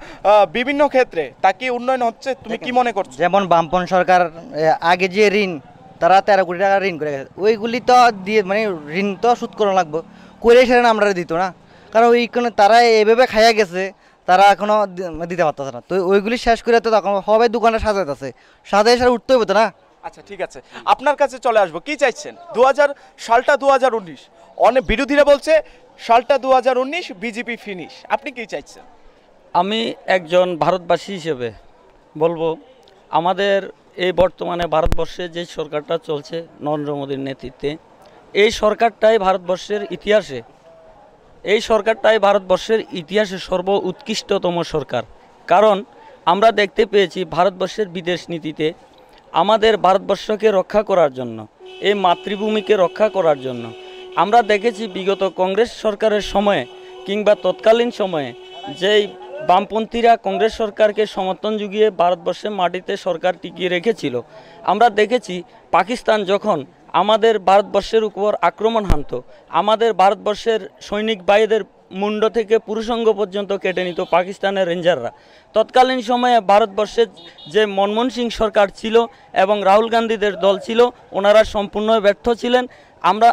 বিভিন্ন ক্ষেত্রে, তা কি উন্নয়ন হচ্ছে? তুমি কি মনে করছো? যেমন বামপন সরকার আগে যে ঋণ, তারা 13 কোটি টাকা ঋণ করে গেছে, ওইগুলি তো দিয়ে মানে ঋণ তো শোধ করা লাগবে, করে সেটা আমরা দিত না, কারণ ওইখানে তারা এভাবে খাইয়া গেছে, তারা এখনো দিতে পারতেছে না। তো ওইগুলি শেষ করে তো তখন সবাই দোকানে সাজাইতেছে, সাজাই সারা উঠতে হবে তো না। আচ্ছা ঠিক আছে, আপনার কাছে চলে আসবো, কি চাইছেন? সালটা 2019, অনেক বিরোধীরা বলছে সালটা 2019, বিজেপি ফিনিশ, আপনি কি চাইছেন? আমি একজন ভারতবাসী হিসেবে বলবো, আমাদের এই বর্তমানে ভারতবর্ষে যে সরকারটা চলছে নরেন্দ্র মোদীর নেতৃত্বে, এই সরকারটাই ভারতবর্ষের ইতিহাসে সর্ব উৎকৃষ্টতম সরকার। কারণ আমরা দেখতে পেয়েছি ভারতবর্ষের বিদেশ নীতিতে আমাদের ভারতবর্ষকে রক্ষা করার জন্য, এই মাতৃভূমিকে রক্ষা করার জন্য আমরা দেখেছি বিগত কংগ্রেস সরকারের সময়ে কিংবা তৎকালীন সময়ে যেই বামপন্থীরা কংগ্রেস সরকারকে সমর্থন জুগিয়ে ভারতবর্ষের মাটিতে সরকার টিকিয়ে রেখেছিল। আমরা দেখেছি পাকিস্তান যখন আমাদের ভারতবর্ষের উপর আক্রমণ হানত, আমাদের ভারতবর্ষের সৈনিক ভাইদের মুন্ড থেকে পুরুষাঙ্গ পর্যন্ত কেটে নিত পাকিস্তানের রেঞ্জাররা। তৎকালীন সময়ে ভারতবর্ষের যে মনমোহন সিং সরকার ছিল এবং রাহুল গান্ধীদের দল ছিল, ওনারা সম্পূর্ণ ব্যর্থ ছিলেন।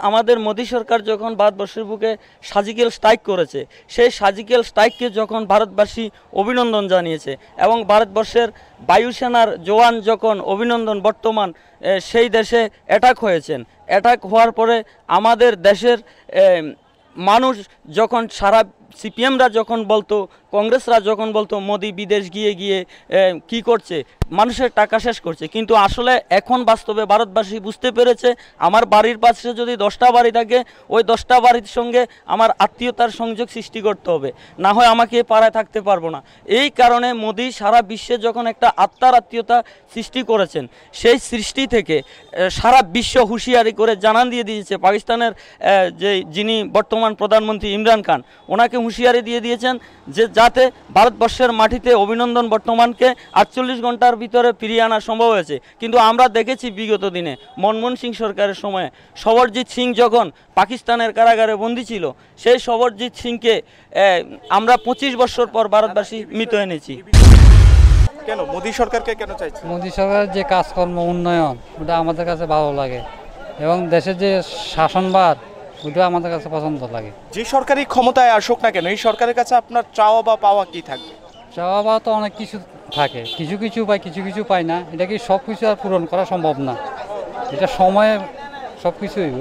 আমাদের মোদী সরকার যখন ভারতবর্ষের বুকে সার্জিক্যাল স্ট্রাইক করেছে, সেই সার্জিক্যাল স্ট্রাইককে যখন ভারতবাসী অভিনন্দন জানিয়েছে এবং ভারতবর্ষের বায়ুসেনার জওয়ান যখন অভিনন্দন বর্তমান সেই দেশে অ্যাটাক হয়েছেন, অ্যাটাক হওয়ার পরে আমাদের দেশের মানুষ যখন সারা সিপিএমরা যখন বলতো, কংগ্রেসরা যখন বলতো মোদি বিদেশ গিয়ে কি করছে, মানুষের টাকা শেষ করছে, কিন্তু আসলে এখন বাস্তবে ভারতবাসী বুঝতে পেরেছে আমার বাড়ির পাশে যদি 10টা বাড়ি থাকে, ওই 10টা বাড়ির সঙ্গে আমার আত্মীয়তার সংযোগ সৃষ্টি করতে হবে, না হয় আমাকে পাড়ায় থাকতে পারবো না। এই কারণে মোদি সারা বিশ্বে যখন একটা আত্মার আত্মীয়তা সৃষ্টি করেছেন, সেই সৃষ্টি থেকে সারা বিশ্ব হুঁশিয়ারি করে জানান দিয়ে দিয়েছে পাকিস্তানের যিনি বর্তমান প্রধানমন্ত্রী ইমরান খান, ওনাকে হুঁশিয়ারি দিয়ে দিয়েছেন যে যাতে ভারতবর্ষের মাটিতে অভিনন্দন বর্তমানকে 48 ঘন্টার ভিতরে ফিরিয়ে আনা সম্ভব হয়েছে। কিন্তু আমরা দেখেছি বিগত দিনে মনমোহন সিং সরকারের সময়ে সবরজিৎ সিং যখন পাকিস্তানের কারাগারে বন্দী ছিল, সেই সবরজিৎ সিংকে আমরা 25 বছর পর ভারতবাসী মৃত এনেছি। কেন মোদী সরকারকে কেন চাইছে? মোদী সরকারের যে কাজকর্ম উন্নয়ন, ওটা আমাদের কাছে ভালো লাগে এবং দেশের যে শাসনভার, ওটা আমাদের কাছে পছন্দ লাগে। যে সরকারি ক্ষমতায় আসুক না কেন, এই সরকারের কাছে আপনার চাওয়া বা পাওয়া কি থাকবে? চাওয়া পাওয়া তো অনেক কিছু থাকে, কিছু কিছু পাই, কিছু কিছু পাই না। এটা কি সব কিছু আর পূরণ করা সম্ভব না, এটা সময়ে সব কিছু হইব।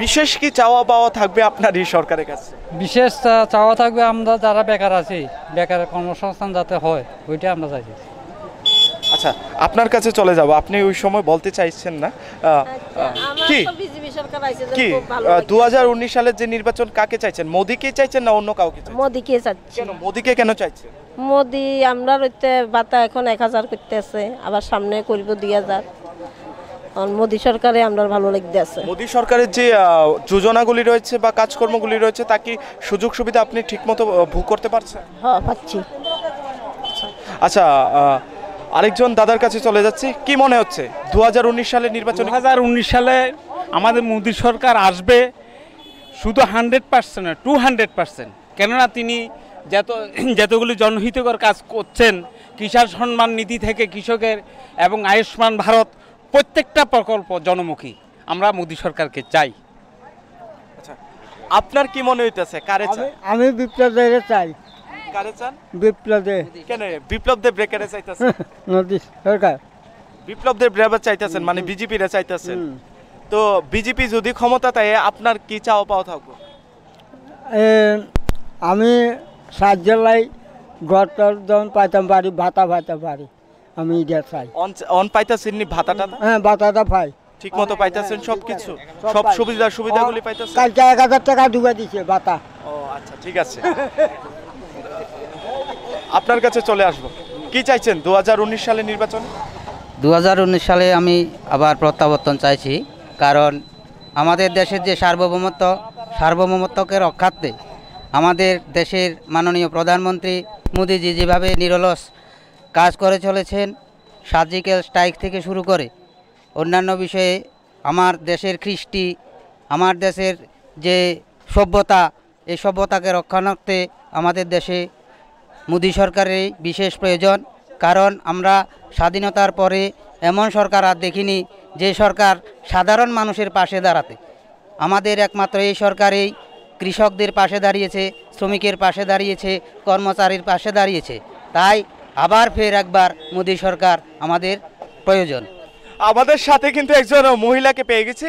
বিশেষ কি চাওয়া পাওয়া থাকবে আপনার এই সরকারের কাছে? বিশেষ চাওয়া থাকবে আমরা যারা বেকার আছি, বেকারের কর্মসংস্থান যাতে হয়, ওইটা আমরা চাইছি। আচ্ছা, আপনার কাছে চলে যাব, আপনি ওই সময় বলতে চাইছেন না কি? 2019 সালের যে নির্বাচন কাকে চাইছেন? মোদীকে চাইছেন না অন্য কাউকে চাইছেন? মোদীকে চাচ্ছি। কেন মোদীকে কেন চাইছেন? মোদী আমরা রইতে বাতা এখন 1000 করতেছে, আবার সামনে করব 2000। মোদী সরকারে আমরা ভালো লাগতে আছে। মোদী সরকারের যে যোজনাগুলি রয়েছে বা কাজকর্মগুলি রয়েছে, তা কি সুযোগ সুবিধা আপনি ঠিকমতো ভোগ করতে পারছেন? হ্যাঁ, পাচ্ছি। আচ্ছা, আরেকজন দাদার কাছে চলে যাচ্ছি, কি মনে হচ্ছে 2019 সালের নির্বাচন? 2019 সালে আমাদের মোদী সরকার আসবে, শুধু 100% না, 200%। কেননা তিনি যতগুলি জনহিতকর কাজ করছেন, কিষাণ সম্মান নীতি থেকে কৃষকের এবং আয়ুষ্মান ভারত, প্রত্যেকটা প্রকল্প জনমুখী। আমরা মোদী সরকারকে চাই। আচ্ছা, আপনার কি মনে হইতেছে কারে চান? আমি বিপ্লব দেবকে চাই। কারে চান? বিপ্লব দেব। কেন বিপ্লব দেব ব্রেকারে চাইতেছেন? মোদী সরকার বিপ্লব দেব ব্রেকারে চাইতেছেন, মানে বিজেপি রে চাইতেছেন। তো বিজেপি যদি ক্ষমতা তাই আপনার কি চাওয়া পাওয়া থাকবে? আমি 7 জেলায় গতর জন পাইতাম পারি, ভাতা পাইতাম পারি, আমি এটা চাই। অন পাইতেছেন নি ভাতাটা? হ্যাঁ, ভাতাটা পাই ঠিক মতো পাইতেছেন, সবকিছু সব সুবিধাগুলি পাইতেছেন? কালকে 1000 টাকা ঢুকে দিছে ভাতা। ও আচ্ছা, ঠিক আছে। আপনার কাছে চলে আসব, কি চাইছেন 2019 সালের নির্বাচনে? 2019 সালে আমি আবার প্রত্যাবর্তন চাইছি, কারণ আমাদের দেশের যে সার্বভৌমত্বকে রক্ষার্থে আমাদের দেশের মাননীয় প্রধানমন্ত্রী মোদীজি যেভাবে নিরলস কাজ করে চলেছেন, সার্জিক্যাল স্ট্রাইক থেকে শুরু করে অন্যান্য বিষয়ে আমার দেশের কৃষ্টি, আমার দেশের যে সভ্যতা, এই সভ্যতাকে রক্ষার্থে আমাদের দেশে মোদী সরকারের বিশেষ প্রয়োজন। কারণ আমরা স্বাধীনতার পরে এমন সরকার আর দেখিনি যে সরকার সাধারণ মানুষের পাশে দাঁড়াতে। আমাদের একমাত্র এই সরকারেই কৃষকদের পাশে দাঁড়িয়েছে, শ্রমিকের পাশে দাঁড়িয়েছে, কর্মচারীর পাশে দাঁড়িয়েছে। তাই আবার ফের একবার মোদী সরকার আমাদের প্রয়োজন। আমাদের সাথে কিন্তু একজন মহিলাকে পেয়ে গেছি।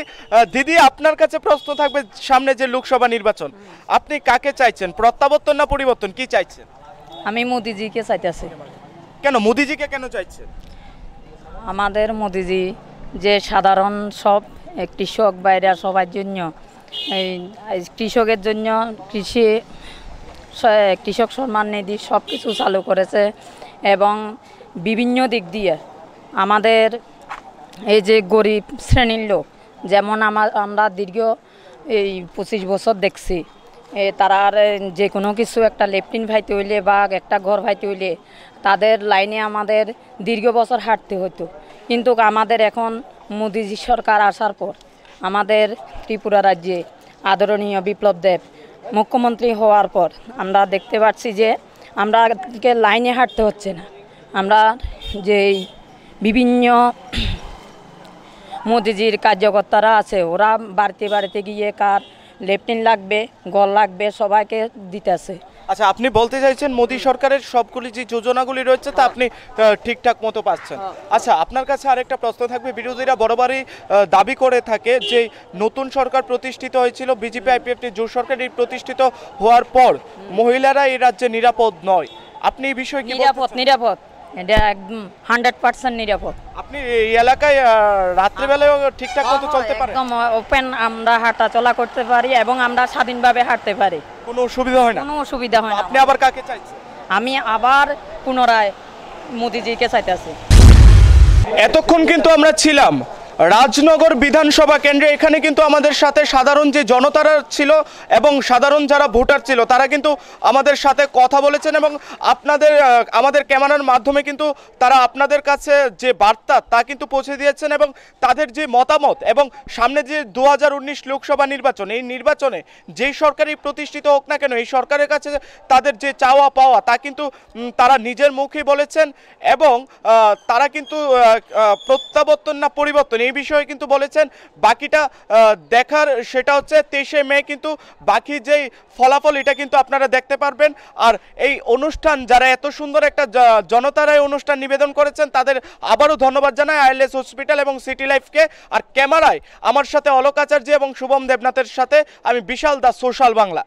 দিদি, আপনার কাছে প্রশ্ন থাকবে, সামনে যে লোকসভা নির্বাচন, আপনি কাকে চাইছেন, প্রত্যাবর্তন না পরিবর্তন, কি চাইছেন? আমি মোদিজিকে চাইতেছি। কেন মোদিজিকে কেন চাইছেন? আমাদের মোদিজি যে সাধারণ সব কৃষক বাইরা সবার জন্য, এই কৃষকের জন্য কৃষক সম্মান নিধি সব কিছু চালু করেছে এবং বিভিন্ন দিক দিয়ে আমাদের এই যে গরিব শ্রেণীর লোক, যেমন আমরা দীর্ঘ এই 25 বছর দেখছি, তারা আর যে কোনো কিছু একটা লেফটিন ভাইতে হইলে বা একটা ঘর ভাইতে হইলে তাদের লাইনে আমাদের দীর্ঘ বছর হাঁটতে হতো। কিন্তু আমাদের এখন মোদিজি সরকার আসার পর আমাদের ত্রিপুরা রাজ্যে আদরণীয় বিপ্লব দেব মুখ্যমন্ত্রী হওয়ার পর আমরা দেখতে পাচ্ছি যে আমরা লাইনে হাঁটতে হচ্ছে না। আমরা যে বিভিন্ন মোদিজির কার্যকর্তারা আছে, ওরা বাড়িতে বাড়িতে গিয়ে কার লেফটিন লাগবে, গল লাগবে, সবাইকে দিতেছে। আচ্ছা, আপনি বলতে চাইছেন মোদী সরকারের সবগুলি যে যোজনাগুলি রয়েছে তা আপনি ঠিকঠাক মতো পাচ্ছেন। আচ্ছা, আপনার কাছে আরেকটা প্রশ্ন থাকবে। বিরোধীরা বরাবরই দাবি করে থাকে যে নতুন সরকার প্রতিষ্ঠিত হয়েছিল, বিজেপি আইপিএফটি জোট সরকার প্রতিষ্ঠিত হওয়ার পর মহিলারা এই রাজ্যে নিরাপদ নয়। আপনি এই বিষয়ে কি? নিরাপদ, এটা একদম 100% নিরাপদ। আপনি এই এলাকায় রাত্রিবেলায় ঠিকঠাক মতো চলতে পারেন? একদম ওপেন, আমরা হাঁটা চলা করতে পারি এবং আমরা স্বাধীনভাবে হাঁটতে পারি, কোনো অসুবিধা হয় না? কোনো অসুবিধা হয় না। আপনি আবার কাকে চাইছেন? আমি আবার পুনরায় মোদিজিকে চাইতেছি। এতক্ষণ কিন্তু আমরা ছিলাম রাজনগর বিধানসভা কেন্দ্রে। এখানে কিন্তু আমাদের সাথে সাধারণ যে জনতারা ছিল এবং সাধারণ যারা ভোটার ছিল তারা কিন্তু আমাদের সাথে কথা বলেছেন এবং আমাদের ক্যামেরার মাধ্যমে কিন্তু তারা আপনাদের কাছে যে বার্তা তা কিন্তু পৌঁছে দিয়েছেন এবং তাদের যে মতামত এবং সামনে যে 2019 লোকসভা নির্বাচন, এই নির্বাচনে যেই সরকারই প্রতিষ্ঠিত হোক না কেন, এই সরকারের কাছে তাদের যে চাওয়া পাওয়া তা কিন্তু তারা নিজের মুখেই বলেছেন এবং তারা কিন্তু প্রত্যাবর্তন না পরিবর্তন এই বিষয়ে কিন্তু বলেছেন। বাকিটা দেখার, সেটা হচ্ছে 23শে মে কিন্তু বাকি যেই ফলাফল এটা কিন্তু আপনারা দেখতে পারবেন। আর এই অনুষ্ঠান যারা এত সুন্দর একটা জনতারা এই অনুষ্ঠান নিবেদন করেছেন তাদের আবারও ধন্যবাদ জানাই আইএলএস হসপিটাল এবং সিটি লাইফকে। আর ক্যামেরায় আমার সাথে অলোক আচার্য এবং শুভম দেবনাথের সাথে আমি বিশাল দাস, সোশ্যাল বাংলা।